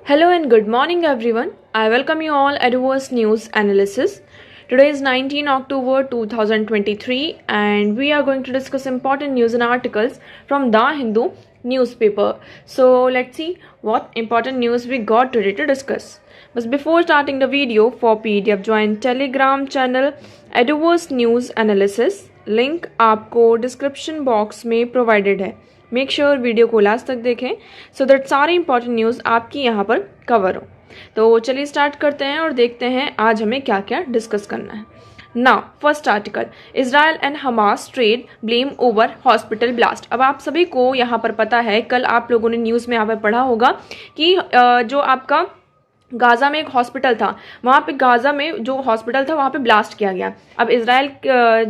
Hello and good morning everyone. I welcome you all at Worst News Analysis. Today is 19 October 2023 and we are going to discuss important news and articles from The Hindu newspaper. So let's see what important news we got today to discuss. But before starting the video, for PDF join Telegram channel Worst News Analysis. Link आपको description box में provided है. Make sure video को last तक देखें so that सारी important news आपकी यहाँ पर कवर हो. तो चलिए स्टार्ट करते हैं और देखते हैं आज हमें क्या क्या डिस्कस करना है. Now first article, Israel and Hamas trade blame over hospital blast. अब आप सभी को यहाँ पर पता है, कल आप लोगों ने न्यूज़ में यहाँ पर पढ़ा होगा कि जो आपका गाज़ा में एक हॉस्पिटल था, वहाँ पे गाज़ा में जो हॉस्पिटल था वहाँ पे ब्लास्ट किया गया. अब इजराइल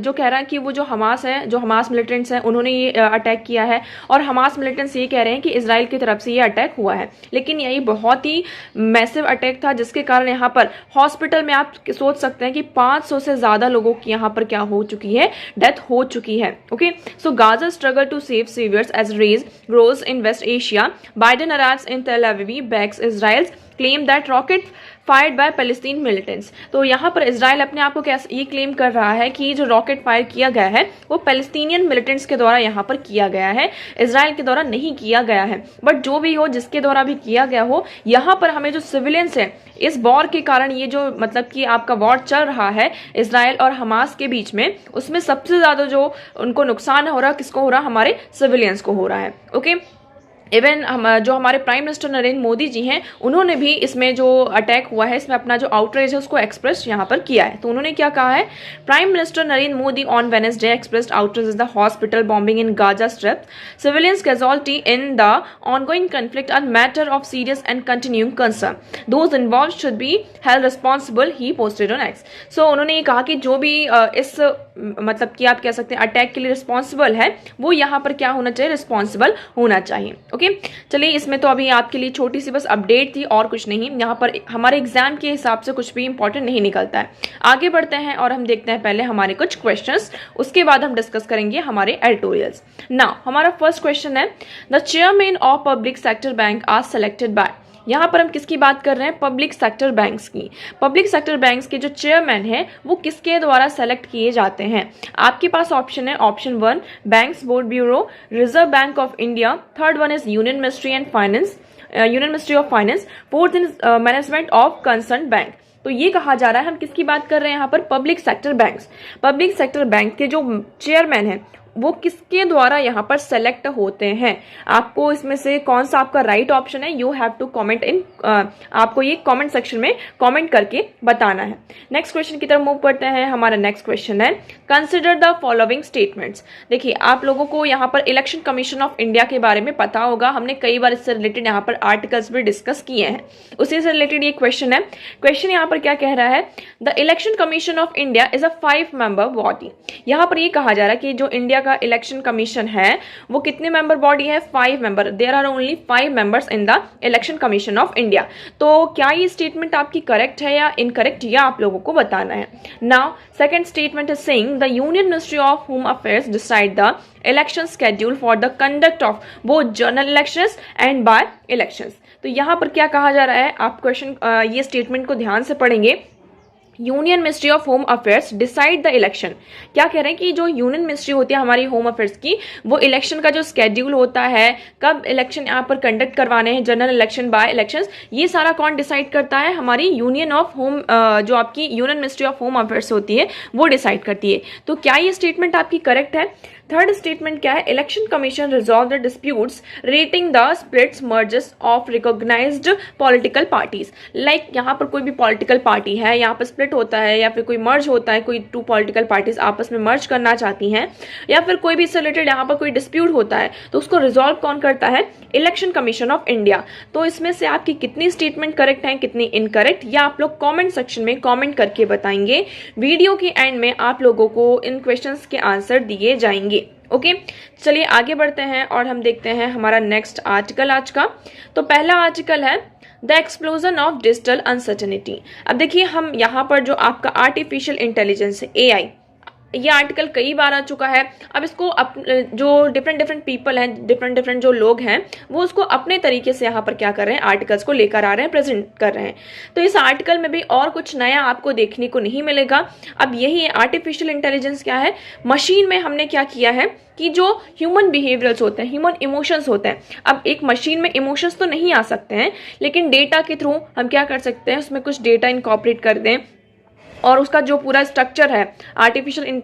जो कह रहा है कि वो जो हमास है, जो हमास मिलिटेंट्स हैं, उन्होंने ये अटैक किया है और हमास मिलिटेंट्स ये कह रहे हैं कि इजराइल की तरफ से ये अटैक हुआ है. लेकिन यही बहुत ही मैसिव अटैक था जिसके कारण यहाँ पर हॉस्पिटल में आप सोच सकते हैं कि 500 से ज़्यादा लोगों की यहाँ पर क्या हो चुकी है, डेथ हो चुकी है. Okay, so Gaza struggle to save civilians as rage grows in West Asia. Biden arrives in Tel Aviv backs Israel's claim that rocket fired by Palestine militants. तो यहाँ पर इजराइल अपने आप को कैसे ये क्लेम कर रहा है कि जो रॉकेट फायर किया गया है वो पैलेस्टीनियन मिलिटेंट्स के द्वारा यहाँ पर किया गया है, इजराइल के द्वारा नहीं किया गया है. बट जो भी हो, जिसके द्वारा भी किया गया हो, यहाँ पर हमें जो सिविलियंस है इस वॉर के कारण, ये जो मतलब कि आपका वॉर चल रहा है इजराइल और हमास के बीच में, उसमें सबसे ज़्यादा जो उनको नुकसान हो रहा है, किसको हो रहा है? हमारे सिविलियंस को हो रहा है. ओके, इवन जो हमारे प्राइम मिनिस्टर नरेंद्र मोदी जी हैं, उन्होंने भी इसमें जो अटैक हुआ है इसमें अपना जो आउटरेज है उसको एक्सप्रेस यहाँ पर किया है. तो उन्होंने क्या कहा है? Prime minister Narendra Modi on Wednesday expressed outrage the hospital bombing in Gaza strip. Civilians casualty in the ongoing conflict are matter of serious and continuing concern. Those involve should be held responsible, he posted on X. So उन्होंने ये कहा कि जो भी इस मतलब कि आप कह सकते हैं अटैक के लिए रिस्पॉन्सिबल है, वो यहाँ पर क्या होना चाहिए? रिस्पॉन्सिबल होना चाहिए. ओके, चलिए इसमें तो अभी आपके लिए छोटी सी बस अपडेट थी और कुछ नहीं. यहाँ पर हमारे एग्जाम के हिसाब से कुछ भी इंपॉर्टेंट नहीं निकलता है. आगे बढ़ते हैं और हम देखते हैं पहले हमारे कुछ क्वेश्चंस, उसके बाद हम डिस्कस करेंगे हमारे एडिटोरियल्स. नाउ हमारा फर्स्ट क्वेश्चन है, the chairman of public sector bank are selected by. यहाँ पर हम किसकी बात कर रहे हैं? पब्लिक सेक्टर बैंक्स की. पब्लिक सेक्टर बैंक्स के जो चेयरमैन हैं वो किसके द्वारा सेलेक्ट किए जाते हैं? आपके पास ऑप्शन है. Option 1 banks board bureau, reserve Bank of India. Third one is union ministry and finance, union ministry of finance. Fourth is management of concern bank. तो ये कहा जा रहा है, हम किसकी बात कर रहे हैं यहाँ पर? Public sector banks. Public sector bank के जो चेयरमैन हैं वो किसके द्वारा यहाँ पर सेलेक्ट होते हैं? आपको इसमें से कौन सा आपका राइट ऑप्शन है? You have to comment in, आपको ये कमेंट सेक्शन में कमेंट करके बताना है. नेक्स्ट क्वेश्चन की तरफ मूव करते हैं. हमारा नेक्स्ट क्वेश्चन है, कंसिडर द फॉलोइंग स्टेटमेंट्स. देखिए, आप लोगों को यहाँ पर इलेक्शन कमीशन ऑफ इंडिया के बारे में पता होगा, हमने कई बार इससे रिलेटेड यहाँ पर आर्टिकल्स भी डिस्कस किए हैं. उसी से रिलेटेड ये क्वेश्चन है. क्वेश्चन यहाँ पर क्या कह रहा है? The Election Commission of India is a 5 member body. यहाँ पर ये कहा जा रहा है कि जो इंडिया का इलेक्शन कमीशन है वो कितने मेंबर बॉडी है? 5 member. There are only 5 members in the Election Commission of India. तो क्या ये स्टेटमेंट आपकी करेक्ट है या इनकरेक्ट, या आप लोगों को बताना है. Now second statement is saying the Union ministry of home Affairs decide the election schedule for the conduct of both general elections and by elections. तो यहाँ पर क्या कहा जा रहा है? आप क्वेश्चन ये स्टेटमेंट को ध्यान से पढ़ेंगे. Union ministry of home Affairs decide the election. क्या कह रहे हैं कि जो यूनियन मिनिस्ट्री होती है हमारी होम अफेयर्स की, वो इलेक्शन का जो स्केड्यूल होता है, कब इलेक्शन यहाँ पर कंडक्ट करवाने हैं, जनरल इलेक्शन बाय इलेक्शंस, ये सारा कौन डिसाइड करता है? हमारी यूनियन ऑफ होम, जो आपकी union ministry of home affairs होती है वो डिसाइड करती है. तो क्या ये स्टेटमेंट आपकी करेक्ट है? थर्ड स्टेटमेंट क्या है? Election Commission resolve the disputes rating the splits merges of recognised political parties. Like यहाँ पर कोई भी पॉलिटिकल पार्टी है, यहाँ पर स्प्लिट होता है या फिर कोई मर्ज होता है, कोई 2 पॉलिटिकल पार्टीज आपस में मर्ज करना चाहती हैं, या फिर कोई भी इससे रिलेटेड यहाँ पर कोई डिस्प्यूट होता है, तो उसको रिजॉल्व कौन करता है? Election Commission of India. तो इसमें से आपकी कितनी स्टेटमेंट करेक्ट है, कितनी इनकरेक्ट, या आप लोग कॉमेंट सेक्शन में कॉमेंट करके बताएंगे. वीडियो के एंड में आप लोगों को इन क्वेश्चंस के आंसर दिए जाएंगे. ओके, चलिए आगे बढ़ते हैं और हम देखते हैं हमारा नेक्स्ट आर्टिकल आज का. तो पहला आर्टिकल है the explosion of digital uncertainty. अब देखिए, हम यहाँ पर जो आपका आर्टिफिशियल इंटेलिजेंस है, AI, ये आर्टिकल कई बार आ चुका है। अब इसको जो डिफरेंट डिफरेंट पीपल हैं, डिफरेंट डिफरेंट जो लोग हैं, वो उसको अपने तरीके से यहाँ पर क्या कर रहे हैं, आर्टिकल्स को लेकर आ रहे हैं, प्रेजेंट कर रहे हैं। तो इस आर्टिकल में भी और कुछ नया आपको देखने को नहीं मिलेगा। अब यही है आर्टिफिशियल इंटेलिजेंस क्या है, मशीन में हमने क्या किया है कि जो ह्यूमन बिहेवियर्स होते हैं, ह्यूमन इमोशंस होते हैं, अब एक मशीन में इमोशंस तो नहीं आ सकते हैं, लेकिन डेटा के थ्रू हम क्या कर सकते हैं, उसमें कुछ डेटा इनकॉर्पोरेट कर दें और उसका जो पूरा स्ट्रक्चर है, आर्टिफिशियल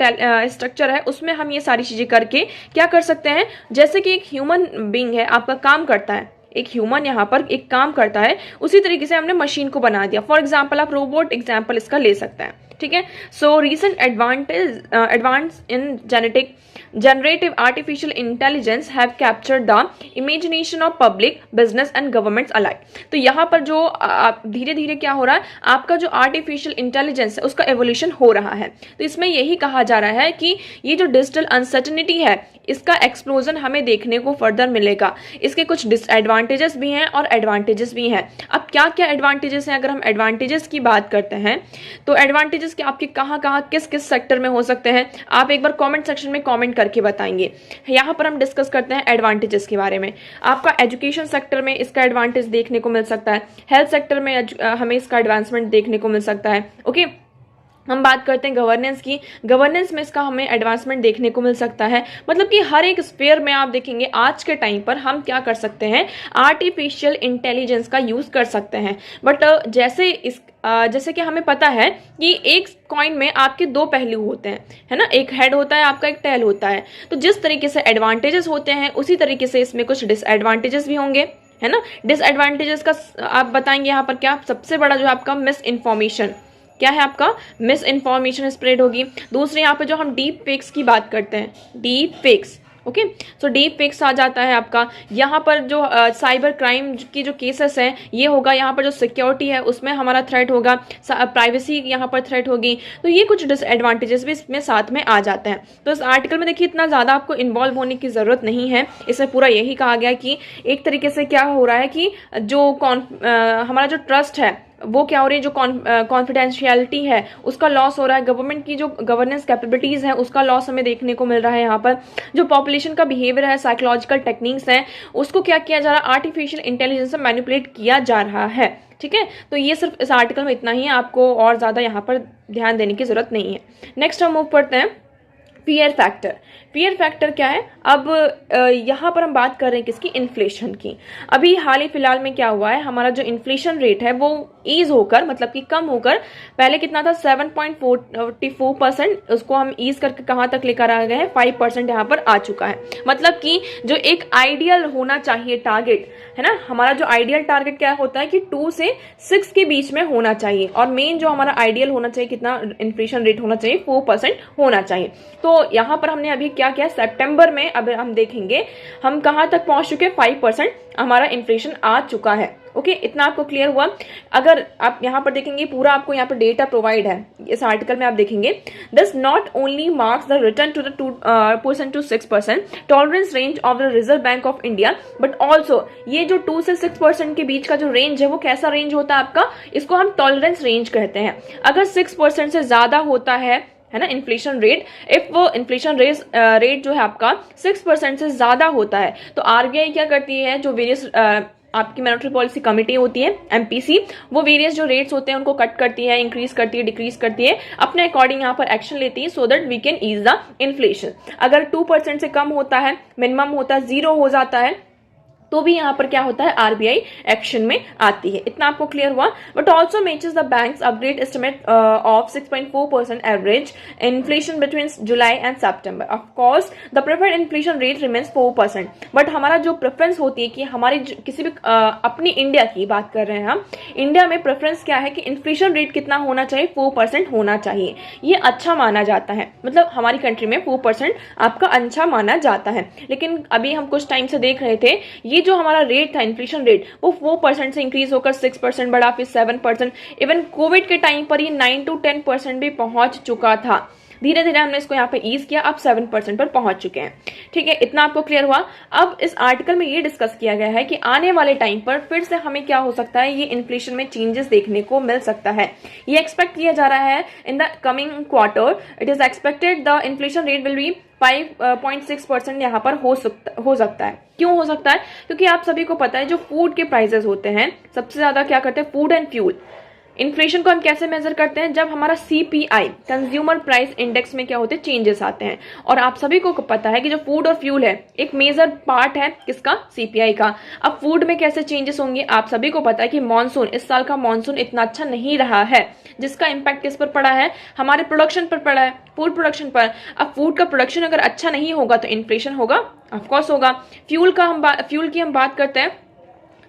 स्ट्रक्चर है, उसमें हम ये सारी चीजें करके क्या कर सकते हैं, जैसे कि एक ह्यूमन बीइंग है, आपका काम करता है, एक ह्यूमन यहाँ पर एक काम करता है, उसी तरीके से हमने मशीन को बना दिया। फॉर एग्जाम्पल आप रोबोट एग्जाम्पल इसका ले सकते हैं, ठीक है। So recent advance in generative artificial intelligence have captured the imagination of public, business and governments alike। तो यहाँ पर जो धीरे धीरे क्या हो रहा है, आपका जो आर्टिफिशियल इंटेलिजेंस है उसका एवोल्यूशन हो रहा है। तो इसमें यही कहा जा रहा है कि ये जो डिजिटल अनसर्टेनिटी है, इसका एक्सप्लोजन हमें देखने को फर्दर मिलेगा। इसके कुछ डिसएडवांटेजेस भी हैं और एडवांटेजेस भी हैं। अब क्या क्या एडवांटेजेस हैं, अगर हम एडवांटेजेस की बात करते हैं तो एडवांटेजेस के आपके कहाँ कहाँ किस किस सेक्टर में हो सकते हैं, आप एक बार कमेंट सेक्शन में कमेंट करके बताएंगे। यहाँ पर हम डिस्कस करते हैं एडवांटेजेस के बारे में। आपका एजुकेशन सेक्टर में इसका एडवांटेज देखने को मिल सकता है, हेल्थ सेक्टर में हमें इसका एडवांसमेंट देखने को मिल सकता है। ओके, हम बात करते हैं गवर्नेंस की, गवर्नेंस में इसका हमें एडवांसमेंट देखने को मिल सकता है। मतलब कि हर एक स्फीयर में आप देखेंगे आज के टाइम पर हम क्या कर सकते हैं, आर्टिफिशियल इंटेलिजेंस का यूज कर सकते हैं। बट जैसे कि हमें पता है कि एक कॉइन में आपके दो पहलू होते हैं, है ना, एक हेड होता है आपका, एक टेल होता है। तो जिस तरीके से एडवांटेजेस होते हैं उसी तरीके से इसमें कुछ डिसएडवांटेजेस भी होंगे, है ना। डिसएडवांटेजेस का आप बताएंगे यहाँ पर क्या, सबसे बड़ा जो आपका मिस इन्फॉर्मेशन, क्या है आपका मिस इन्फॉर्मेशन स्प्रेड होगी। दूसरे यहाँ पे जो हम डीप फेक्स की बात करते हैं, deep fakes, okay, so deep fakes आ जाता है आपका। यहाँ पर जो साइबर क्राइम की जो केसेस हैं ये होगा, यहाँ पर जो सिक्योरिटी है उसमें हमारा थ्रेट होगा, प्राइवेसी यहाँ पर थ्रेट होगी। तो ये कुछ डिसएडवांटेजेस भी इसमें साथ में आ जाते हैं। तो इस आर्टिकल में देखिए इतना ज़्यादा आपको इन्वॉल्व होने की ज़रूरत नहीं है, इसमें पूरा यही कहा गया कि एक तरीके से क्या हो रहा है कि जो हमारा जो ट्रस्ट है वो क्या हो रही है, जो कॉन्फिडेंशियलिटी है उसका लॉस हो रहा है, गवर्नमेंट की जो गवर्नेंस कैपेबिलिटीज है उसका लॉस हमें देखने को मिल रहा है। यहाँ पर जो पॉपुलेशन का बिहेवियर है, साइकोलॉजिकल टेक्निक्स हैं, उसको क्या किया जा रहा है, आर्टिफिशियल इंटेलिजेंस से मैनिपुलेट किया जा रहा है, ठीक है। तो ये सिर्फ इस आर्टिकल में इतना ही है, आपको और ज़्यादा यहाँ पर ध्यान देने की जरूरत नहीं है। नेक्स्ट हम मूव करते हैं फियर फैक्टर। फियर फैक्टर क्या है, अब यहाँ पर हम बात कर रहे हैं किसकी, इन्फ्लेशन की। अभी हाल ही फिलहाल में क्या हुआ है, हमारा जो इन्फ्लेशन रेट है वो ईज होकर, मतलब कि कम होकर, पहले कितना था 7.44%, उसको हम ईज करके कहाँ तक लेकर आ गए हैं, 5% यहाँ पर आ चुका है। मतलब कि जो एक आइडियल होना चाहिए टारगेट, है ना, हमारा जो आइडियल टारगेट क्या होता है कि 2 से 6 के बीच में होना चाहिए, और मेन जो हमारा आइडियल होना चाहिए, कितना इन्फ्लेशन रेट होना चाहिए, 4% होना चाहिए। तो यहाँ पर हमने अभी क्या किया, सितंबर में अब हम देखेंगे हम कहाँ तक पहुंच चुके, 5% हमारा इन्फ्लेशन आ चुका है। ओके, इतना आपको क्लियर हुआ। अगर आप यहाँ पर देखेंगे पूरा आपको यहाँ पर डेटा प्रोवाइड है इस आर्टिकल में, आप देखेंगे this not only marks the return to the 2% to 6% tolerance range of the Reserve Bank of India, but also ये जो 2 से 6% के बीच का जो रेंज है वो कैसा रेंज होता है आपका, इसको हम टॉलरेंस रेंज कहते हैं। अगर 6% से ज्यादा होता है ना इन्फ्लेशन रेट, इफ वो इन्फ्लेशन रेट जो है आपका 6% से ज्यादा होता है, तो आरबीआई क्या करती है, जो वेरियस आपकी मॉनेटरी पॉलिसी कमेटी होती है एमपीसी, वो वेरियस जो रेट्स होते हैं उनको कट करती है, इंक्रीज करती है, डिक्रीज करती है, अपने अकॉर्डिंग यहाँ पर एक्शन लेती है, so that we can ease the inflation. अगर 2% से कम होता है, मिनिमम होता है, 0 हो जाता है, तो भी यहाँ पर क्या होता है, आरबीआई एक्शन में आती है। इतना आपको क्लियर हुआ। But also matches the banks upgrade estimate of 6.4% average inflation between July and September. Of course the preferred inflation rate remains 4%, but हमारा जो प्रेफरेंस होती है कि हमारी किसी भी अपनी इंडिया की बात कर रहे हैं हम, इंडिया में प्रेफरेंस क्या है कि इन्फ्लेशन रेट कितना होना चाहिए, 4% होना चाहिए। ये अच्छा माना जाता है, मतलब हमारी कंट्री में 4% आपका अच्छा माना जाता है। लेकिन अभी हम कुछ टाइम से देख रहे थे, ये जो हमारा रेट था इन्फ्लेशन रेट, वो 4% से इंक्रीज होकर 6% बढ़ा, फिर 7%, इवन कोविड के टाइम पर ये 9 to 10% भी पहुंच चुका था। धीरे धीरे हमने इसको यहाँ पे ईज किया, अब 7% पर पहुंच चुके हैं। ठीक है, इतना आपको क्लियर हुआ। अब इस आर्टिकल में ये डिस्कस किया गया है कि आने वाले टाइम पर फिर से हमें क्या हो सकता है, ये इन्फ्लेशन में चेंजेस देखने को मिल सकता है। ये एक्सपेक्ट किया जा रहा है in the coming quarter it is expected the inflation rate will be 5.6% यहाँ पर हो सकता है। क्यों हो सकता है? क्योंकि आप सभी को पता है जो फूड के प्राइसेस होते हैं सबसे ज्यादा क्या करते हैं, फूड एंड फ्यूल। इन्फ्लेशन को हम कैसे मेजर करते हैं? जब हमारा CPI कंज्यूमर प्राइस इंडेक्स में क्या होते हैं, चेंजेस आते हैं। और आप सभी को पता है कि जो फूड और फ्यूल है एक मेजर पार्ट है किसका, CPI का। अब फूड में कैसे चेंजेस होंगे? आप सभी को पता है कि मॉनसून, इस साल का मॉनसून इतना अच्छा नहीं रहा है, जिसका इम्पैक्ट किस पर पड़ा है, हमारे प्रोडक्शन पर पड़ा है, फूड प्रोडक्शन पर। अब फूड का प्रोडक्शन अगर अच्छा नहीं होगा तो इन्फ्लेशन होगा, ऑफकोर्स होगा। फ्यूल की हम बात करते हैं।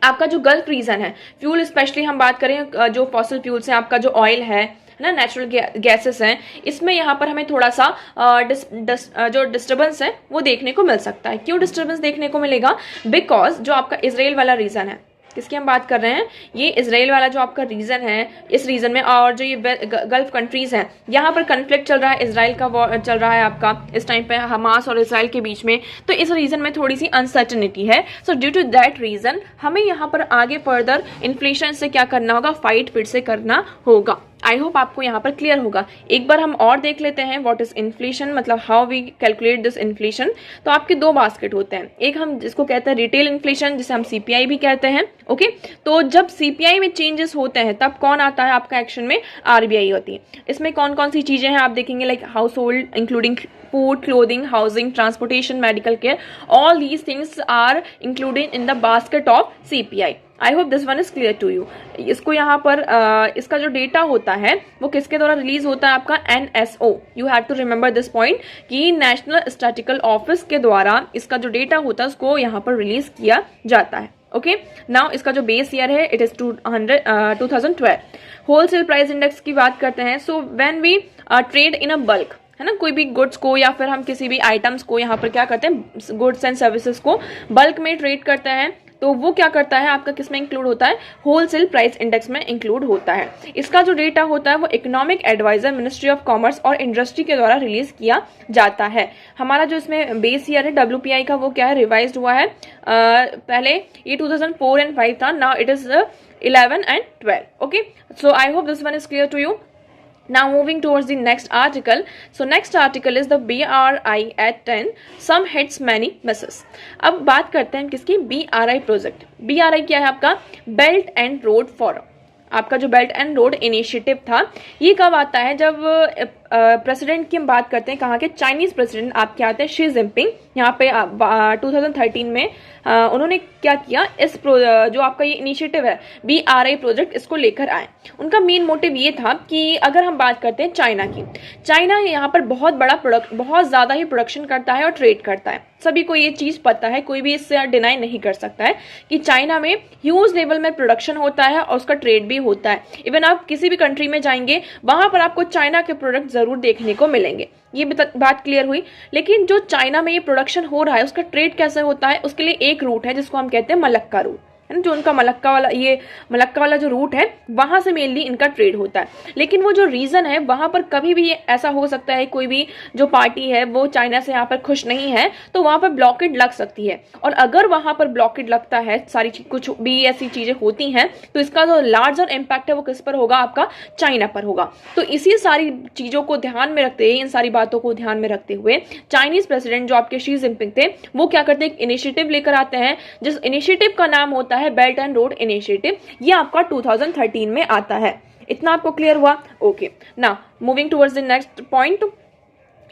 आपका जो गल्फ रीजन है, फ्यूल स्पेशली हम बात करें, जो फॉसिल फ्यूल से आपका जो ऑयल है ना, नेचुरल गैसेस हैं, इसमें यहाँ पर हमें थोड़ा सा जो डिस्टर्बेंस है वो देखने को मिल सकता है। क्यों डिस्टर्बेंस देखने को मिलेगा? बिकॉज जो आपका इजराइल वाला रीजन है, किसकी हम बात कर रहे हैं, ये इजराइल वाला जो आपका रीजन है, इस रीजन में और जो ये गल्फ कंट्रीज हैं, यहाँ पर कन्फ्लिक्ट चल रहा है, इजराइल का वॉर चल रहा है आपका इस टाइम पे हमास और इजराइल के बीच में। तो इस रीजन में थोड़ी सी अनसर्टेनिटी है। So due to that reason हमें यहाँ पर आगे फर्दर इन्फ्लेशन से क्या करना होगा, फाइट फिर से करना होगा। आई होप आपको यहाँ पर क्लियर होगा। एक बार हम और देख लेते हैं व्हाट इज इन्फ्लेशन, मतलब how we calculate this inflation. तो आपके दो बास्केट होते हैं, एक हम जिसको कहते हैं रिटेल इन्फ्लेशन, जिसे हम CPI भी कहते हैं। ओके, तो जब CPI में चेंजेस होते हैं तब कौन आता है आपका एक्शन में, RBI होती है। इसमें कौन कौन सी चीजें हैं आप देखेंगे, like house hold including food, clothing, housing, transportation, medical care, all these things are included in the basket of CPI. I hope this one is clear to you. इसको यहाँ पर इसका जो डेटा होता है वो किसके द्वारा रिलीज होता है, आपका NSO. You have to remember this point कि नेशनल स्टैटिस्टिकल ऑफिस के द्वारा इसका जो डेटा होता है उसको यहाँ पर रिलीज किया जाता है। ओके, नाउ इसका जो बेस ईयर है it is 2012। Wholesale price index की बात करते हैं। So when we trade in a bulk, है ना, कोई भी गुड्स को या फिर हम किसी भी आइटम्स को यहाँ पर क्या करते हैं, गुड्स एंड सर्विसेज को बल्क में ट्रेड करते हैं, तो वो क्या करता है आपका, किस में इंक्लूड होता है, होलसेल प्राइस इंडेक्स में इंक्लूड होता है। इसका जो डेटा होता है वो economic adviser Ministry of Commerce और इंडस्ट्री के द्वारा रिलीज किया जाता है। हमारा जो इसमें बेस ईयर है WPI का वो क्या है, रिवाइज हुआ है। पहले ये 2004 and 5 था, now it is 11 and 12। Okay, so I hope this one is clear to you. Now moving towards the next article. So next article is the BRI at 10. Some hits, many misses. अब बात करते हैं किसकी, BRI project. BRI क्या है आपका, belt and road forum. आपका जो बेल्ट एंड रोड इनिशिएटिव था ये कब आता है, जब प्रेसिडेंट की हम बात करते हैं, कहाँ के, चाइनीज प्रेसिडेंट आपके आते हैं शी जिनपिंग। यहाँ पे 2013 में उन्होंने क्या किया, इस जो आपका ये इनिशिएटिव है BRI प्रोजेक्ट, इसको लेकर आए। उनका मेन मोटिव ये था कि अगर हम बात करते हैं चाइना की, चाइना यहाँ पर बहुत ज़्यादा ही प्रोडक्शन करता है और ट्रेड करता है। सभी को ये चीज़ पता है, कोई भी इससे डिनाई नहीं कर सकता है कि चाइना में ह्यूज लेवल में प्रोडक्शन होता है और उसका ट्रेड भी होता है। इवन आप किसी भी कंट्री में जाएंगे वहां पर आपको चाइना के प्रोडक्ट जरूर देखने को मिलेंगे। ये बात क्लियर हुई। लेकिन जो चाइना में ये प्रोडक्शन हो रहा है उसका ट्रेड कैसे होता है, उसके लिए एक रूट है जिसको हम कहते हैं मलक्का रूट, है ना, जो उनका मलक्का वाला जो रूट है वहां से मेनली इनका ट्रेड होता है। लेकिन वो जो रीजन है वहां पर कभी भी ऐसा हो सकता है, कोई भी जो पार्टी है वो चाइना से यहाँ पर खुश नहीं है तो वहां पर ब्लॉकेड लग सकती है। और अगर वहां पर ब्लॉकेड लगता है, कुछ भी ऐसी चीजें होती हैं, तो इसका जो लार्जर इम्पैक्ट है वो किस पर होगा, आपका चाइना पर होगा। तो इसी सारी चीजों को ध्यान में रखते हुए, इन सारी बातों को ध्यान में रखते हुए चाइनीज प्रेसिडेंट जो आपके शी जिनपिंग थे वो क्या करते हैं, एक इनिशिएटिव लेकर आते हैं जिस इनिशिएटिव का नाम होता है बेल्ट एंड रोड इनिशिएटिव। ये आपका 2013 में आता है। इतना आपको क्लियर हुआ? Okay, now moving towards the next point.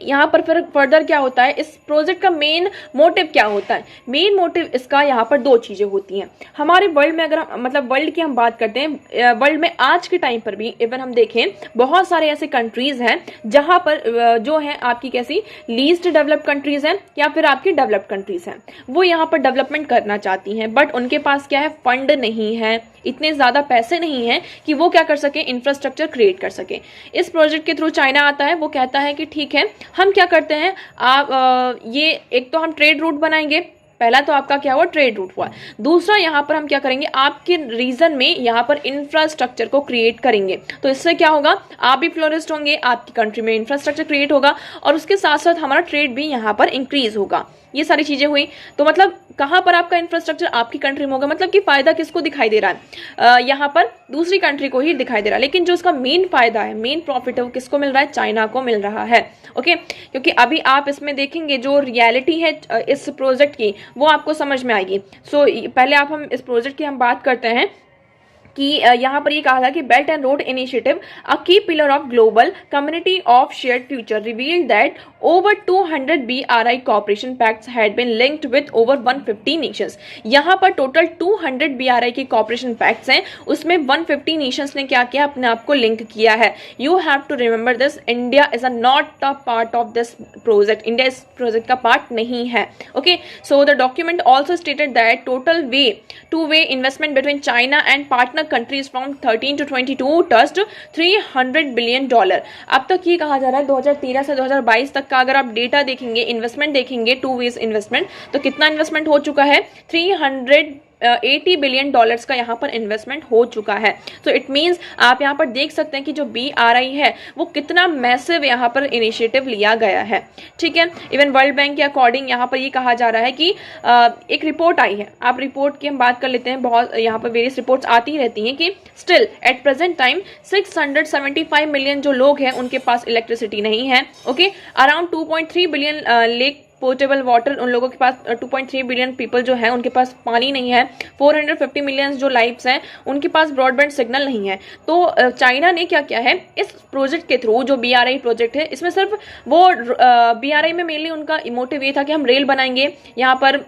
यहाँ पर फिर फर्दर क्या होता है, इस प्रोजेक्ट का मेन मोटिव क्या होता है। मेन मोटिव इसका यहाँ पर दो चीजें होती हैं। हमारे वर्ल्ड में अगर मतलब वर्ल्ड की हम बात करते हैं, वर्ल्ड में आज के टाइम पर भी इवन हम देखें बहुत सारे ऐसे कंट्रीज हैं जहां पर जो है आपकी कैसी लीस्ट डेवलप्ड कंट्रीज हैं या फिर आपकी डेवलप्ड कंट्रीज हैं, वो यहाँ पर डेवलपमेंट करना चाहती हैं, बट उनके पास क्या है, फंड नहीं है, इतने ज्यादा पैसे नहीं हैं कि वो क्या कर सके, इंफ्रास्ट्रक्चर क्रिएट कर सके। इस प्रोजेक्ट के थ्रू चाइना आता है, वो कहता है कि ठीक है हम क्या करते हैं, आप ये एक तो हम ट्रेड रूट बनाएंगे, पहला तो आपका क्या हुआ, ट्रेड रूट हुआ। दूसरा यहाँ पर हम क्या करेंगे, आपके रीजन में यहाँ पर इंफ्रास्ट्रक्चर को क्रिएट करेंगे, तो इससे क्या होगा, आप भी फ्लोरिस्ट होंगे, आपकी कंट्री में इंफ्रास्ट्रक्चर क्रिएट होगा और उसके साथ साथ हमारा ट्रेड भी यहाँ पर इंक्रीज होगा। ये सारी चीजें हुई, तो मतलब कहाँ पर आपका इंफ्रास्ट्रक्चर आपकी कंट्री में होगा, मतलब कि फायदा किसको दिखाई दे रहा है, यहाँ पर दूसरी कंट्री को ही दिखाई दे रहा है। लेकिन जो उसका मेन फायदा है, मेन प्रॉफिट है, वो किसको मिल रहा है, चाइना को मिल रहा है। ओके, क्योंकि अभी आप इसमें देखेंगे जो रियलिटी है इस प्रोजेक्ट की, वो आपको समझ में आएगी। सो पहले हम इस प्रोजेक्ट की हम बात करते हैं कि यहाँ पर ये कहा था कि बेल्ट एंड रोड इनिशिएटिव अ की pillar of global community of shared future revealed that over 200 BRI cooperation pacts had been linked with over 150 nations। यहाँ पर टोटल 200 BRI के cooperation pacts हैं, उसमें 150 nations ने क्या किया, अपने आप को लिंक किया है। You have to remember this, India is not a part of this project, India इस प्रोजेक्ट का पार्ट नहीं है। Okay, so the document also stated that total two-way investment between China and partner countries from 13 to 22 touched $300 billion। अब तक ये कहा जा रहा है 2013 से 2022 तक का अगर आप डेटा देखेंगे, इन्वेस्टमेंट देखेंगे, टू वेज इन्वेस्टमेंट, तो कितना इन्वेस्टमेंट हो चुका है, $380 बिलियन का यहाँ पर इन्वेस्टमेंट हो चुका है। तो इट मींस आप यहाँ पर देख सकते हैं कि जो BRI है वो कितना मैसिव यहाँ पर इनिशिएटिव लिया गया है। ठीक है, इवन वर्ल्ड बैंक के अकॉर्डिंग यहाँ पर ये कहा जा रहा है कि एक रिपोर्ट आई है, आप रिपोर्ट की हम बात कर लेते हैं, बहुत यहाँ पर वेरियस रिपोर्ट्स आती रहती हैं कि still at present time 675 million जो लोग हैं उनके पास इलेक्ट्रिसिटी नहीं है। Okay, around 2.3 billion lake portable water, उन लोगों के पास 2.3 बिलियन पीपल जो है उनके पास पानी नहीं है। 450 मिलियन जो लाइफ्स हैं उनके पास ब्रॉडबैंड सिग्नल नहीं है। तो चाइना ने क्या किया है इस प्रोजेक्ट के थ्रू, जो BRI प्रोजेक्ट है, इसमें सिर्फ वो BRI में मेनली उनका मोटिव ये था कि हम रेल बनाएंगे, यहाँ पर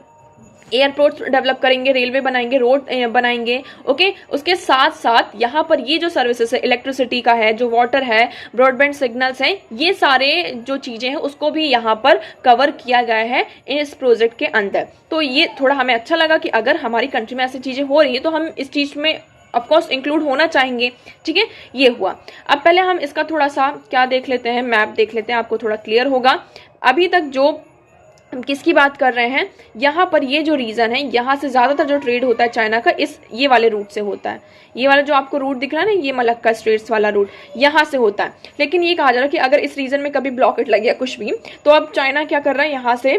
एयरपोर्ट्स डेवलप करेंगे, रेलवे बनाएंगे, रोड बनाएंगे। ओके, उसके साथ साथ यहाँ पर ये जो सर्विसेज है, इलेक्ट्रिसिटी का है, जो वाटर है, ब्रॉडबैंड सिग्नल्स हैं, ये सारे जो चीजें हैं उसको भी यहाँ पर कवर किया गया है इस प्रोजेक्ट के अंदर। तो ये थोड़ा हमें अच्छा लगा कि अगर हमारी कंट्री में ऐसी चीजें हो रही है तो हम इस चीज में ऑफकोर्स इंक्लूड होना चाहेंगे। ठीक है, ये हुआ। अब पहले हम इसका थोड़ा सा क्या देख लेते हैं, मैप देख लेते हैं, आपको थोड़ा क्लियर होगा। अभी तक जो हम किसकी बात कर रहे हैं, यहाँ पर ये जो रीजन है, यहाँ से ज्यादातर जो ट्रेड होता है चाइना का ये वाले रूट से होता है। ये वाला जो आपको रूट दिख रहा है ना, ये मलक्का स्ट्रेट्स वाला रूट, यहाँ से होता है। लेकिन ये कहा जा रहा है कि अगर इस रीजन में कभी ब्लॉकेट लग गया कुछ भी, तो अब चाइना क्या कर रहा है, यहाँ से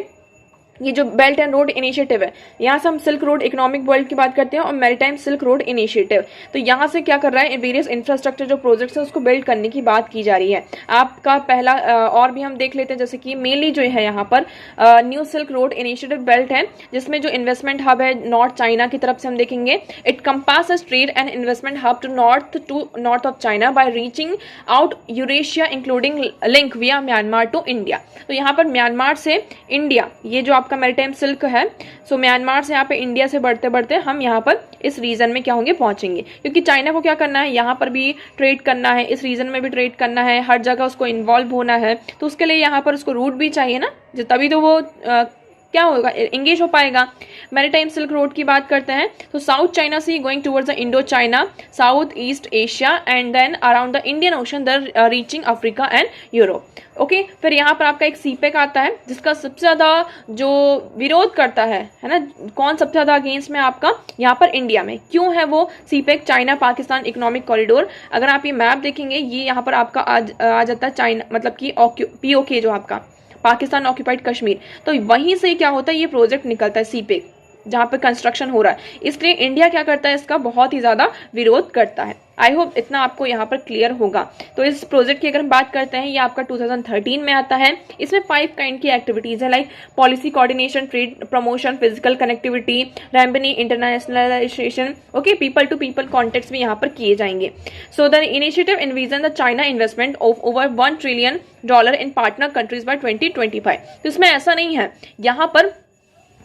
ये जो बेल्ट एंड रोड इनिशिएटिव है, यहाँ से हम सिल्क रोड इकोनॉमिक बेल्ट की बात करते हैं और मैरीटाइम सिल्क रोड इनिशिएटिव, तो यहाँ से क्या कर रहा है, वेरियस इंफ्रास्ट्रक्चर जो प्रोजेक्ट्स है उसको बिल्ड करने की बात की जा रही है। आपका पहला और भी हम देख लेते हैं, जैसे कि मेनली जो है यहाँ पर New Silk Road initiative belt है, जिसमें जो इन्वेस्टमेंट हब है नॉर्थ चाइना की तरफ से हम देखेंगे। It compasses trade and investment hub to north of China by reaching out Eurasia including link via Myanmar to India. तो यहाँ पर म्यांमार से इंडिया, ये जो आपका मैरीटाइम सिल्क है, सो म्यांमार से यहाँ पे इंडिया से बढ़ते बढ़ते हम यहाँ पर इस रीजन में क्या होंगे, पहुंचेंगे। क्योंकि चाइना को क्या करना है, यहाँ पर भी ट्रेड करना है, इस रीजन में भी ट्रेड करना है, हर जगह उसको इन्वॉल्व होना है, तो उसके लिए यहाँ पर उसको रूट भी चाहिए ना, तभी तो वो क्या होगा, एंगेज हो पाएगा। मैरीटाइम सिल्क रोड की बात करते हैं तो South China Sea going towards the Indo China, South East Asia and then around the Indian Ocean, the reaching Africa and Europe. Okay, फिर यहाँ पर आपका एक सीपेक आता है जिसका सबसे ज्यादा जो विरोध करता है ना, कौन सबसे ज्यादा अगेंस्ट में आपका, यहाँ पर इंडिया में। क्यों है वो CPEC, China Pakistan economic corridor. अगर आप ये मैप देखेंगे, ये यहाँ पर आपका आ जाता है चाइना, मतलब कि POK जो आपका पाकिस्तान ऑक्यूपाइड कश्मीर, तो वहीं से क्या होता है, ये प्रोजेक्ट निकलता है सीपेक, जहां पे कंस्ट्रक्शन हो रहा है। इसलिए इंडिया क्या करता है, इसका बहुत ही ज्यादा विरोध करता है। आई होप इतना आपको यहाँ पर क्लियर होगा। तो इस प्रोजेक्ट की अगर हम बात करते हैं, ये आपका 2013 में आता है। इसमें 5 काइंड की एक्टिविटीज है, like policy coordination, trade promotion, physical connectivity, रैम्बनी, internationalisation, okay, people to people contacts भी यहाँ पर किए जाएंगे। So the initiative envision the China investment of over $1 trillion in partner countries by 2025। तो इसमें ऐसा नहीं है, यहाँ पर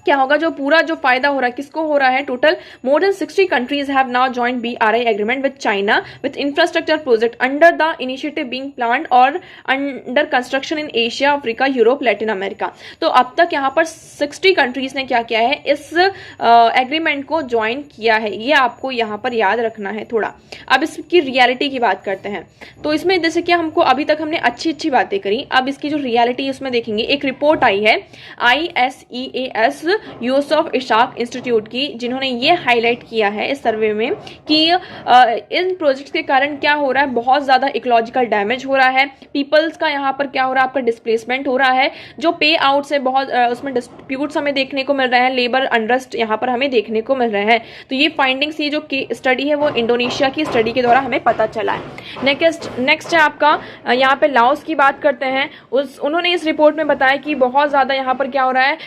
क्या होगा, जो पूरा जो फायदा हो रहा है किसको हो रहा है, total more than 60 countries have now joined BRI agreement with China with infrastructure project under the initiative being planned और under construction in Asia, Africa, Europe, Latin America. तो अब तक यहाँ पर 60 कंट्रीज ने क्या किया है, इस एग्रीमेंट को ज्वाइन किया है। ये आपको यहाँ पर याद रखना है थोड़ा। अब इसकी रियलिटी की बात करते हैं। तो इसमें जैसे कि हमको अभी तक हमने अच्छी बातें करी, अब इसकी जो रियलिटी है उसमें देखेंगे। एक रिपोर्ट आई है ISEAS यूसुफ इशाक इंस्टीट्यूट की, जिन्होंने ये हाईलाइट किया है इस सर्वे में कि इन प्रोजेक्ट्स के कारण क्या हो रहा है, बहुत ज़्यादा इकोलॉजिकल डैमेज हो रहा है, पीपल्स का यहाँ पर क्या हो रहा है, आपका डिस्प्लेसमेंट हो रहा है, जो पे आउट से बहुत उसमें डिस्प्यूट्स हमें देखने को मिल रहे हैं, लेबर अनरेस्ट यहाँ पर हमें देखने को मिल रहे हैं। तो ये फाइंडिंग्स, ये जो स्टडी है वो इंडोनेशिया की स्टडी के द्वारा हमें पता चला है। नेक्स्ट है आपका यहाँ पे लाओस की बात करते हैं। उन्होंने इस रिपोर्ट में बताया कि बहुत ज़्यादा यहाँ पर क्या हो रहा है,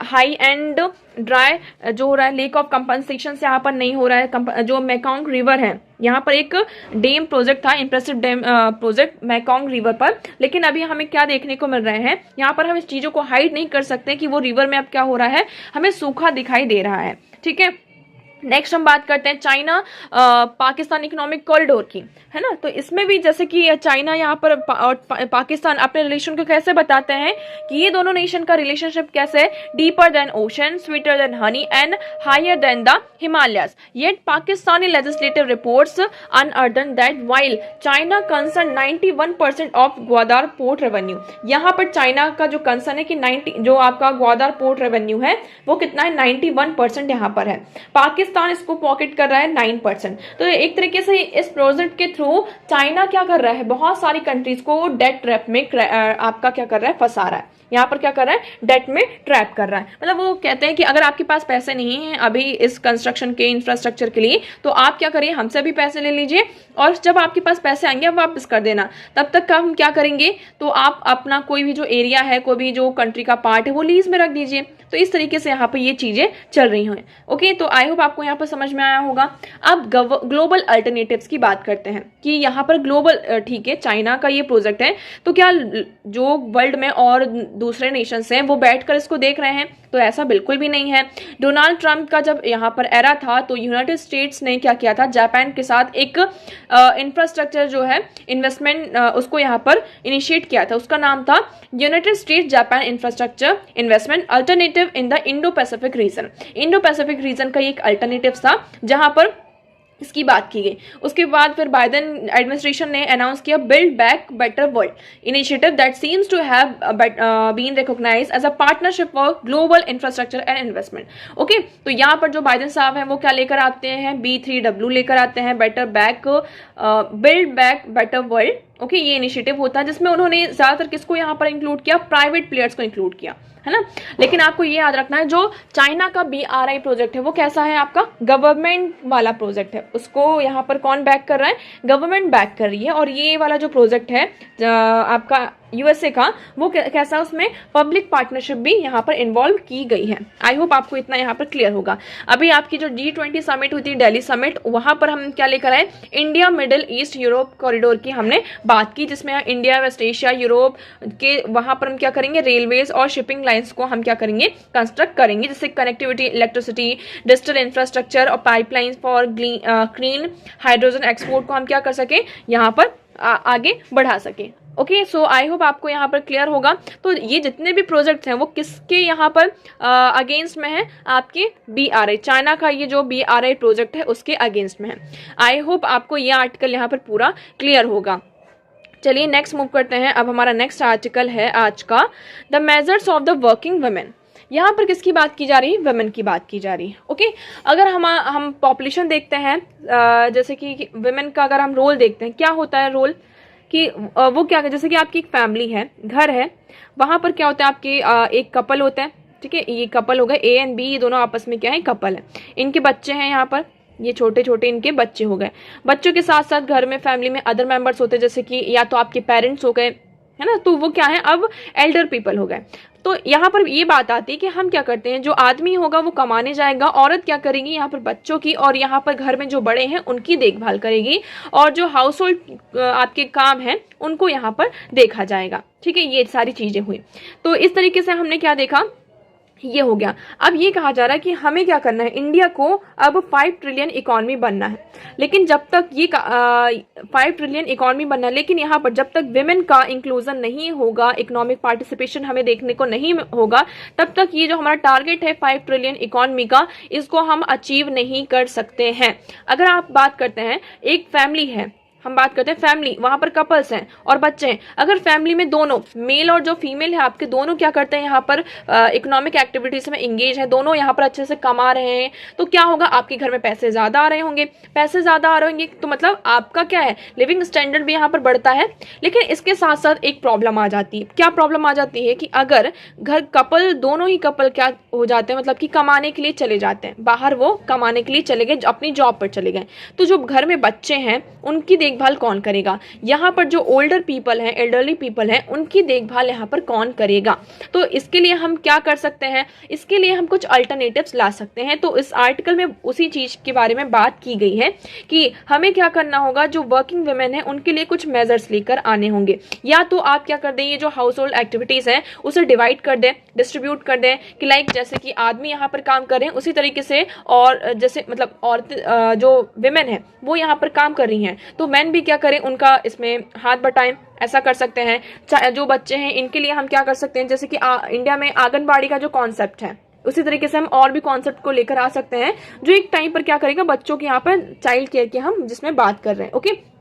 हाई एंड ड्राई जो हो रहा है, लेक ऑफ कंपनसेशन यहाँ पर नहीं हो रहा है। जो मेकोंग रिवर है, यहाँ पर एक डैम प्रोजेक्ट था, impressive dam project Mekong river पर, लेकिन अभी हमें क्या देखने को मिल रहे हैं, यहाँ पर हम इस चीज़ों को हाइड नहीं कर सकते कि वो रिवर में अब क्या हो रहा है, हमें सूखा दिखाई दे रहा है। ठीक है, नेक्स्ट हम बात करते हैं चाइना पाकिस्तान इकोनॉमिक कॉरिडोर की, है ना। तो इसमें भी जैसे कि चाइना यहाँ पर और पाकिस्तान अपने रिलेशन को कैसे बताते हैं कि ये दोनों नेशन का रिलेशनशिप कैसे है, deeper than ocean, sweeter than honey and higher than the Himalayas. Yet Pakistani legislative reports unearthed that while China concern 91% of Gwadar port revenue. यहाँ पर चाइना का जो कंसर्न है कि जो आपका ग्वादर पोर्ट रेवेन्यू है वो कितना है, 91% यहाँ पर है। पाकिस्तान इसको पॉकेट कर रहा है 9%। तो एक तरीके से इस प्रोजेक्ट के थ्रू चाइना क्या कर रहा है, बहुत सारी कंट्रीज को डेट ट्रैप में आपका क्या कर रहा है, फंसा रहा है। यहाँ पर क्या कर रहा है, डेट में ट्रैप कर रहा है। मतलब वो कहते हैं कि अगर आपके पास पैसे नहीं हैं अभी इस कंस्ट्रक्शन के इंफ्रास्ट्रक्चर के लिए, तो आप क्या करिए, हमसे भी पैसे ले लीजिए और जब आपके पास पैसे आएंगे आप वापस कर देना। तब तक का हम क्या करेंगे, तो आप अपना कोई भी जो एरिया है, कोई भी जो कंट्री का पार्ट है वो लीज में रख दीजिए। तो इस तरीके से यहाँ पर ये चीजें चल रही हैं। ओके, तो आई होप आपको यहाँ पर समझ में आया होगा। अब ग्लोबल अल्टरनेटिव्स की बात करते हैं कि यहाँ पर ग्लोबल, ठीक है, चाइना का ये प्रोजेक्ट है, तो क्या जो वर्ल्ड में और दूसरे नेशंस हैं वो बैठकर इसको देख रहे हैं, तो ऐसा बिल्कुल भी नहीं है। डोनाल्ड ट्रंप का जब यहाँ पर एरा था तो यूनाइटेड स्टेट्स ने क्या किया था, जापान के साथ एक इंफ्रास्ट्रक्चर जो है इन्वेस्टमेंट उसको यहाँ पर इनिशिएट किया था। उसका नाम था United states Japan infrastructure investment alternative in the Indo Pacific region. Indo Pacific region का एक अल्टरनेटिव था जहां पर इसकी बात की गई। उसके बाद फिर बाइडेन एडमिनिस्ट्रेशन ने अनाउंस किया Build Back Better World initiative that seems to have been recognised as a partnership for global infrastructure and investment. Okay, तो यहाँ पर जो बाइडेन साहब हैं वो क्या लेकर आते हैं, B3W लेकर आते हैं, better back build Back Better world. Okay, ये इनिशिएटिव होता है जिसमें उन्होंने ज्यादातर किसको यहाँ पर इंक्लूड किया, प्राइवेट प्लेयर्स को इंक्लूड किया, है ना। लेकिन आपको ये याद रखना है जो चाइना का BRI प्रोजेक्ट है वो कैसा है, आपका गवर्नमेंट वाला प्रोजेक्ट है। उसको यहाँ पर कौन बैक कर रहा है, गवर्नमेंट बैक कर रही है। और ये वाला जो प्रोजेक्ट है आपका USA का, वो कैसा, उसमें पब्लिक पार्टनरशिप भी यहाँ पर इन्वॉल्व की गई है। आई होप आपको इतना यहाँ पर क्लियर होगा। अभी आपकी जो G20 समिट हुई थी, दिल्ली समिट, वहां पर हम क्या लेकर आए, India middle east Europe corridor की हमने बात की, जिसमें इंडिया वेस्ट एशिया यूरोप के वहां पर हम क्या करेंगे, रेलवेज और शिपिंग लाइन्स को हम क्या करेंगे, कंस्ट्रक्ट करेंगे, जिससे कनेक्टिविटी, इलेक्ट्रिसिटी, डिजिटल इंफ्रास्ट्रक्चर और pipelines for clean hydrogen export को हम क्या कर सके, यहाँ पर आगे बढ़ा सके। ओके, सो आई होप आपको यहाँ पर क्लियर होगा। तो ये जितने भी प्रोजेक्ट्स हैं वो किसके यहाँ पर अगेंस्ट में है, आपके BRI, चाइना का ये जो BRI प्रोजेक्ट है उसके अगेंस्ट में है। आई होप आपको ये आर्टिकल यहाँ पर पूरा क्लियर होगा। चलिए नेक्स्ट मूव करते हैं। अब हमारा नेक्स्ट आर्टिकल है आज का, the measures of the working women. यहाँ पर किसकी बात की जा रही है, वुमेन की बात की जा रही है। ओके, अगर हम पॉपुलेशन देखते हैं, जैसे कि वुमेन का अगर हम रोल देखते हैं, क्या होता है रोल, कि वो क्या, जैसे कि आपकी एक फैमिली है, घर है, वहां पर क्या होता है, आपके एक कपल होता है, ठीक है, ये कपल हो गए A एंड B, ये दोनों आपस में क्या है, कपल है। इनके बच्चे हैं, यहाँ पर ये छोटे छोटे इनके बच्चे हो गए। बच्चों के साथ साथ घर में फैमिली में अदर मेंबर्स होते हैं, जैसे कि या तो आपके पेरेंट्स हो गए, है ना, तो वो क्या है, अब एल्डर पीपल हो गए। तो यहाँ पर ये बात आती है कि हम क्या करते हैं, जो आदमी होगा वो कमाने जाएगा, औरत क्या करेगी, यहाँ पर बच्चों की और यहाँ पर घर में जो बड़े हैं उनकी देखभाल करेगी, और जो हाउस होल्ड आपके काम हैं उनको यहाँ पर देखा जाएगा। ठीक है, ये सारी चीजें हुई। तो इस तरीके से हमने क्या देखा ये हो गया। अब ये कहा जा रहा है कि हमें क्या करना है, इंडिया को अब 5 ट्रिलियन इकोनॉमी बनना है। लेकिन जब तक ये 5 ट्रिलियन इकोनॉमी बनना है, लेकिन यहाँ पर जब तक विमेन का इंक्लूजन नहीं होगा, इकोनॉमिक पार्टिसिपेशन हमें देखने को नहीं होगा, तब तक ये जो हमारा टारगेट है 5 ट्रिलियन इकोनॉमी का, इसको हम अचीव नहीं कर सकते हैं। अगर आप बात करते हैं, एक फैमिली है, हम बात करते हैं फैमिली, वहां पर कपल्स हैं और बच्चे हैं। अगर फैमिली में दोनों मेल और जो फीमेल है आपके, दोनों क्या करते हैं, यहाँ पर इकोनॉमिक एक्टिविटीज में इंगेज है, दोनों यहाँ पर अच्छे से कमा रहे हैं, तो क्या होगा, आपके घर में पैसे ज्यादा आ रहे होंगे। पैसे ज्यादा आ रहे होंगे तो मतलब आपका क्या है, लिविंग स्टैंडर्ड भी यहाँ पर बढ़ता है। लेकिन इसके साथ साथ एक प्रॉब्लम आ जाती है। क्या प्रॉब्लम आ जाती है कि अगर घर कपल, दोनों ही कपल क्या हो जाते हैं, मतलब कि कमाने के लिए चले जाते हैं बाहर, वो कमाने के लिए चले गए, अपनी जॉब पर चले गए, तो जो घर में बच्चे हैं उनकी देखभाल कौन करेगा। यहाँ पर जो ओल्डर पीपल हैं, एल्डरली पीपल हैं, उनकी देखभाल यहाँ पर कौन करेगा। तो इसके लिए हम क्या कर सकते हैं, इसके लिए हम कुछ अल्टरनेटिव्स ला सकते हैं। तो इस आर्टिकल में उसी चीज के बारे में बात की गई है कि हमें क्या करना होगा, जो वर्किंग वुमेन है उनके लिए कुछ मेजर्स लेकर आने होंगे। या तो आप क्या कर दें, ये जो हाउस होल्ड एक्टिविटीज है उसे डिवाइड कर दें, डिस्ट्रीब्यूट कर दें, कि लाइक जैसे कि आदमी यहाँ पर काम कर रहे हैं उसी तरीके से, और जैसे मतलब औरतें जो विमेन है वो यहाँ पर काम कर रही हैं, तो मैन भी क्या करें, उनका इसमें हाथ बटाएं, ऐसा कर सकते हैं। जो बच्चे हैं इनके लिए हम क्या कर सकते हैं, जैसे कि इंडिया में आंगनबाड़ी का जो कॉन्सेप्ट है, उसी तरीके से हम और भी कॉन्सेप्ट को लेकर आ सकते हैं, जो एक टाइम पर क्या करेगा, बच्चों के यहाँ पर चाइल्ड केयर की हम जिसमें बात कर रहे हैं। ओके,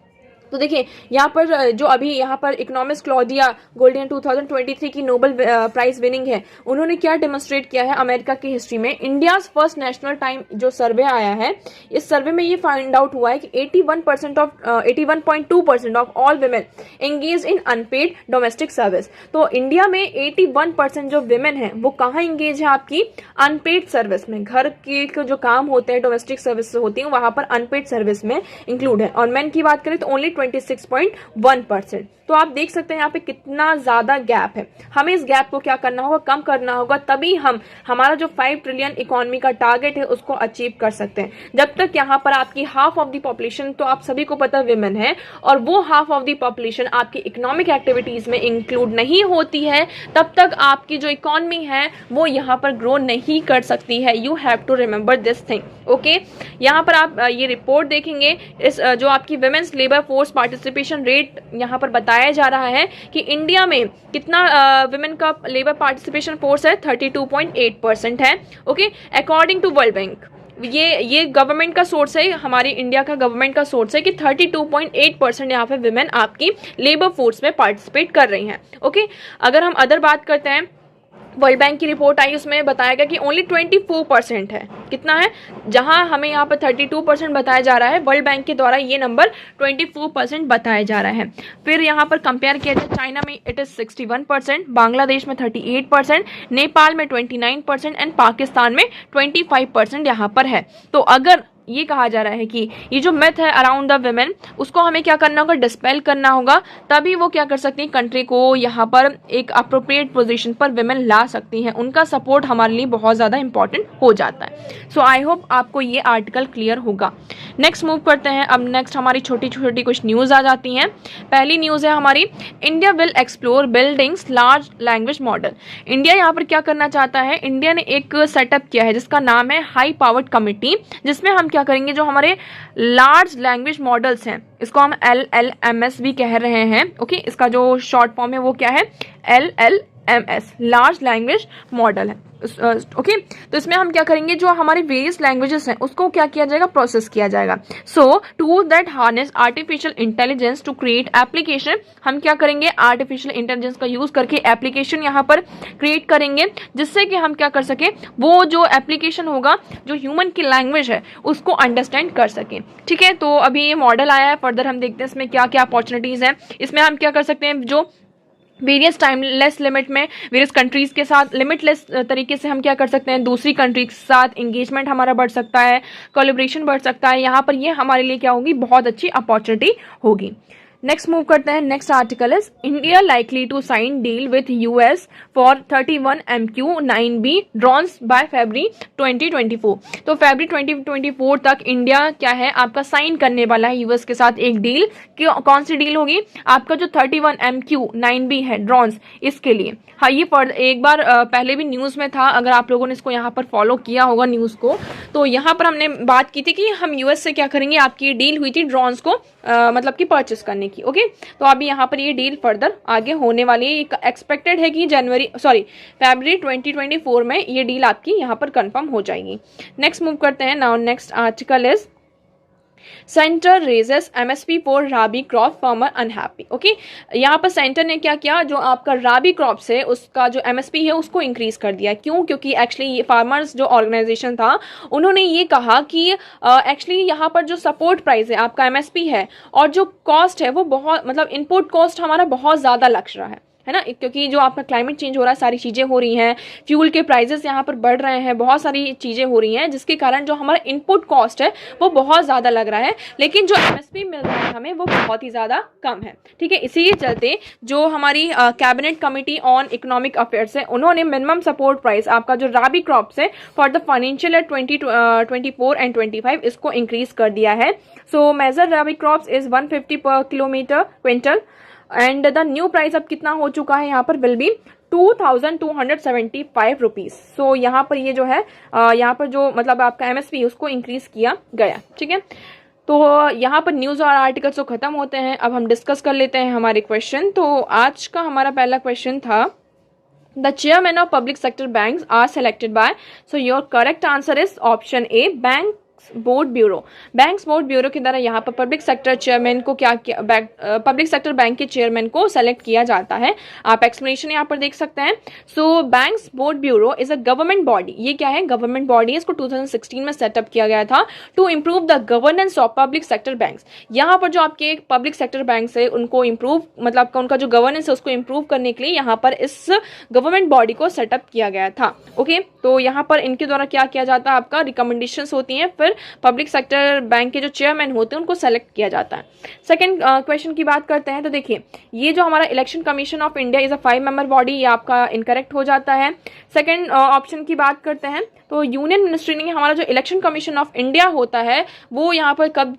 तो देखिए यहाँ पर जो अभी यहाँ पर इकोनॉमिस्ट क्लॉडिया गोल्डियन 2023 की नोबेल प्राइज विनिंग है, उन्होंने क्या डेमोन्स्ट्रेट किया है अमेरिका की हिस्ट्री में। इंडिया फर्स्ट नेशनल टाइम जो सर्वे आया है, इस सर्वे में ये फाइंड आउट हुआ है कि 81.2% of all women engage in unpaid domestic service. तो इंडिया में 81% जो विमेन है वो कहाँ एंगेज है, आपकी अनपेड सर्विस में। घर के जो काम होते हैं, डोमेस्टिक सर्विस होती है, वहां पर अनपेड सर्विस में इंक्लूड है। और मेन की बात करें तो ओनली 26.1%। तो आप देख सकते हैं यहाँ पे कितना ज्यादा गैप है। हमें इस गैप को क्या करना होगा, कम करना होगा, तभी हम हमारा जो 5 ट्रिलियन इकोनॉमी का टारगेट है उसको अचीव कर सकते हैं। जब तक यहाँ पर आपकी हाफ ऑफ द पॉपुलेशन, तो आप सभी को पता है विमेन है, और वो हाफ ऑफ द पॉपुलेशन आपकी इकोनॉमिक एक्टिविटीज में इंक्लूड नहीं होती है, तब तक आपकी जो इकोनॉमी है वो यहाँ पर ग्रो नहीं कर सकती है। You have to remember this thing. Okay, यहाँ पर आप ये रिपोर्ट देखेंगे, इस जो आपकी women's labour force participation rate यहाँ पर बताया जा रहा है कि इंडिया में कितना विमेन का लेबर पार्टिसिपेशन फोर्स है, 32.8% है। Okay, according to World Bank, ये गवर्नमेंट का सोर्स है, हमारी इंडिया का गवर्नमेंट का सोर्स है कि 32.8% यहाँ पे विमेन आपकी लेबर फोर्स में पार्टिसिपेट कर रही हैं। ओके, अगर हम अदर बात करते हैं, वर्ल्ड बैंक की रिपोर्ट आई, उसमें बताया गया कि ओनली 24% है। कितना है, जहां हमें यहाँ पर 32% बताया जा रहा है, वर्ल्ड बैंक के द्वारा ये नंबर 24% बताया जा रहा है। फिर यहाँ पर कंपेयर किया जाए, चाइना में इट इज 61%, बांग्लादेश में 38%, नेपाल में 29% एंड पाकिस्तान में 25% यहाँ पर है। तो अगर ये कहा जा रहा है कि ये जो मिथ है अराउंड द वुमेन, उसको हमें क्या करना होगा, डिस्पेल करना होगा, तभी वो क्या कर सकती हैं, कंट्री को यहाँ पर एक अप्रोप्रिएट पोजीशन पर वुमेन ला सकती हैं। उनका सपोर्ट हमारे लिए बहुत ज़्यादा इंपॉर्टेंट हो जाता है। सो आई होप आपको ये आर्टिकल क्लियर होगा। नेक्स्ट मूव करते हैं। अब नेक्स्ट हमारी छोटी छोटी कुछ न्यूज़ आ जाती हैं। पहली न्यूज़ है हमारी, India will explore buildings large language model. India यहाँ पर क्या करना चाहता है, इंडिया ने एक सेटअप किया है जिसका नाम है हाई पावर्ड कमिटी, जिसमें हम क्या करेंगे, जो हमारे लार्ज लैंग्वेज मॉडल्स हैं, इसको हम LLMS भी कह रहे हैं। ओके, इसका जो शॉर्ट फॉर्म है वो क्या है, LLMS, लार्ज लैंग्वेज मॉडल है। ओके, तो इसमें हम क्या करेंगे, जो हमारे वेरियस लैंग्वेजेस हैं उसको क्या किया जाएगा, प्रोसेस किया जाएगा। So tool that harness artificial intelligence to create application, हम क्या करेंगे, आर्टिफिशियल इंटेलिजेंस का यूज करके एप्लीकेशन यहाँ पर क्रिएट करेंगे, जिससे कि हम क्या कर सके, वो जो एप्लीकेशन होगा जो ह्यूमन की लैंग्वेज है उसको अंडरस्टैंड कर सके। ठीक है, तो अभी ये मॉडल आया है, फर्दर हम देखते हैं इसमें क्या क्या अपॉर्चुनिटीज हैं। इसमें हम क्या कर सकते हैं, जो वेरियस टाइमलेस लिमिट में वेरियस कंट्रीज के साथ लिमिटलेस तरीके से हम क्या कर सकते हैं, दूसरी कंट्री के साथ इंगेजमेंट हमारा बढ़ सकता है, कोलैबोरेशन बढ़ सकता है। यहाँ पर ये हमारे लिए क्या होगी, बहुत अच्छी अपॉर्चुनिटी होगी। नेक्स्ट मूव करते हैं, next article is India likely to sign deal with US for 31 MQ-9B drones by February 2024। तो फरवरी 2024 तक इंडिया क्या है आपका साइन करने वाला है यूएस के साथ एक डील। कौन सी डील होगी? आपका जो 31 MQ-9B है ड्रोन्स, इसके लिए। हाँ, ये एक बार पहले भी न्यूज़ में था, अगर आप लोगों ने इसको यहाँ पर फॉलो किया होगा न्यूज़ को, तो यहाँ पर हमने बात की थी कि हम यूएस से क्या करेंगे, आपकी डील हुई थी ड्रोन्स को मतलब कि परचेस करने की। ओके, तो अभी यहाँ पर ये डील फर्दर आगे होने वाली है। एक्सपेक्टेड है कि फरवरी 2024 में ये डील आपकी यहाँ पर कंफर्म हो जाएगी। नेक्स्ट मूव करते हैं। Now next article is centre raises MSP for rabi crop farmer unhappy. Okay, यहाँ पर सेंटर ने क्या किया, जो आपका राबी क्रॉप से उसका जो एमएसपी है उसको इंक्रीज कर दिया। क्यों? क्योंकि एक्चुअली फार्मर्स जो ऑर्गेनाइजेशन था उन्होंने ये कहा कि एक्चुअली यहाँ पर जो सपोर्ट प्राइस है आपका एमएसपी है और जो कॉस्ट है वो बहुत मतलब इनपुट कॉस्ट हमारा बहुत ज़्यादा लग रहा है ना, क्योंकि जो आपका क्लाइमेट चेंज हो रहा है, सारी चीज़ें हो रही हैं, फ्यूल के प्राइसेस यहाँ पर बढ़ रहे हैं, बहुत सारी चीज़ें हो रही हैं, जिसके कारण जो हमारा इनपुट कॉस्ट है वो बहुत ज़्यादा लग रहा है, लेकिन जो एमएसपी मिल रहा है हमें वो बहुत ही ज़्यादा कम है। ठीक है, इसी के चलते जो हमारी cabinet committee on economic affairs है उन्होंने मिनिमम सपोर्ट प्राइस आपका जो राबी क्रॉप से for the financial year 2024 and 25 इसको इंक्रीज कर दिया है। So major rabi crops is 150 पर kilometre quintal and the new price अब कितना हो चुका है यहाँ पर विल बी 2275 रुपीज। सो यहाँ पर ये जो है यहाँ पर जो मतलब आपका एमएसपी उसको इंक्रीज किया गया। ठीक है, तो यहाँ पर न्यूज़ और आर्टिकल्स तो खत्म होते हैं। अब हम डिस्कस कर लेते हैं हमारे क्वेश्चन। तो आज का हमारा पहला क्वेश्चन था the chairman of public sector banks are selected by. So your correct answer is option A, bank board bureau. Banks board bureau के द्वारा यहाँ पर पब्लिक सेक्टर चेयरमैन को पब्लिक सेक्टर बैंक के चेयरमैन को सेलेक्ट किया जाता है। आप एक्सप्लेनेशन यहाँ पर देख सकते हैं। So banks board bureau is a government body. ये क्या है? गवर्नमेंट बॉडी है। इसको 2016 में सेटअप किया गया था to improve the governance of public sector banks. यहाँ पर जो आपके पब्लिक सेक्टर बैंक्स है उनको इम्प्रूव मतलब उनका जो गवर्नेंस है उसको इम्प्रूव करने के लिए यहाँ पर इस गवर्नमेंट बॉडी को सेटअप किया गया था। ओके, तो यहाँ पर इनके द्वारा क्या किया जाता है, आपका रिकमेंडेशंस होती हैं, फिर पब्लिक सेक्टर बैंक के जो चेयरमैन होते हैं उनको सेलेक्ट किया जाता है। सेकंड क्वेश्चन की बात करते हैं। तो देखिए, ये जो हमारा election Commission of India is a 5 member body, ये आपका इनकरेक्ट हो जाता है। सेकंड ऑप्शन की बात करते हैं तो यूनियन मिनिस्ट्री नहीं, हमारा जो इलेक्शन कमीशन ऑफ इंडिया होता है वो यहाँ पर कब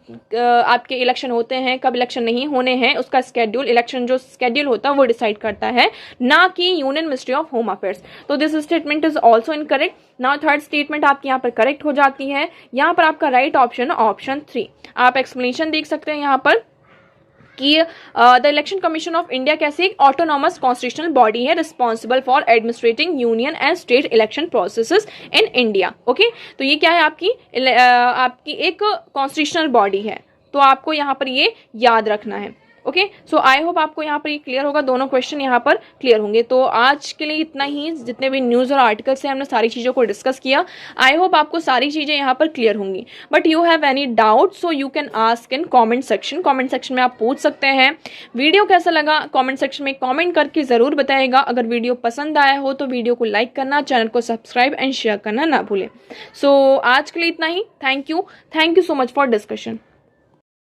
आपके इलेक्शन होते हैं, कब इलेक्शन नहीं होने हैं, उसका स्केड्यूल, इलेक्शन जो स्केड्यूल होता है वो डिसाइड करता है, ना कि union ministry of home affairs. तो this statement is also incorrect. Now third statement आपकी यहाँ पर करेक्ट हो जाती है। यहाँ पर आपका राइट ऑप्शन ऑप्शन 3। आप एक्सप्लेनेशन देख सकते हैं यहाँ पर कि the Election Commission of India कैसे एक ऑटोनॉमस कॉन्स्टिट्यूशनल बॉडी है responsible for administrating union and state election processes in India. Okay, तो ये क्या है आपकी एक कॉन्स्टिट्यूशनल बॉडी है, तो आपको यहाँ पर ये याद रखना है। ओके, सो आई होप आपको यहाँ पर ये क्लियर होगा, दोनों क्वेश्चन यहाँ पर क्लियर होंगे। तो आज के लिए इतना ही, जितने भी न्यूज़ और आर्टिकल्स हैं हमने सारी चीज़ों को डिस्कस किया। आई होप आपको सारी चीज़ें यहाँ पर क्लियर होंगी। But you have any doubt so you can ask in comment section. Comment section में आप पूछ सकते हैं। वीडियो कैसा लगा कमेंट सेक्शन में कमेंट करके ज़रूर बताइएगा। अगर वीडियो पसंद आया हो तो वीडियो को लाइक करना, चैनल को सब्सक्राइब एंड शेयर करना ना भूलें। सो आज के लिए इतना ही। Thank you so much for discussion.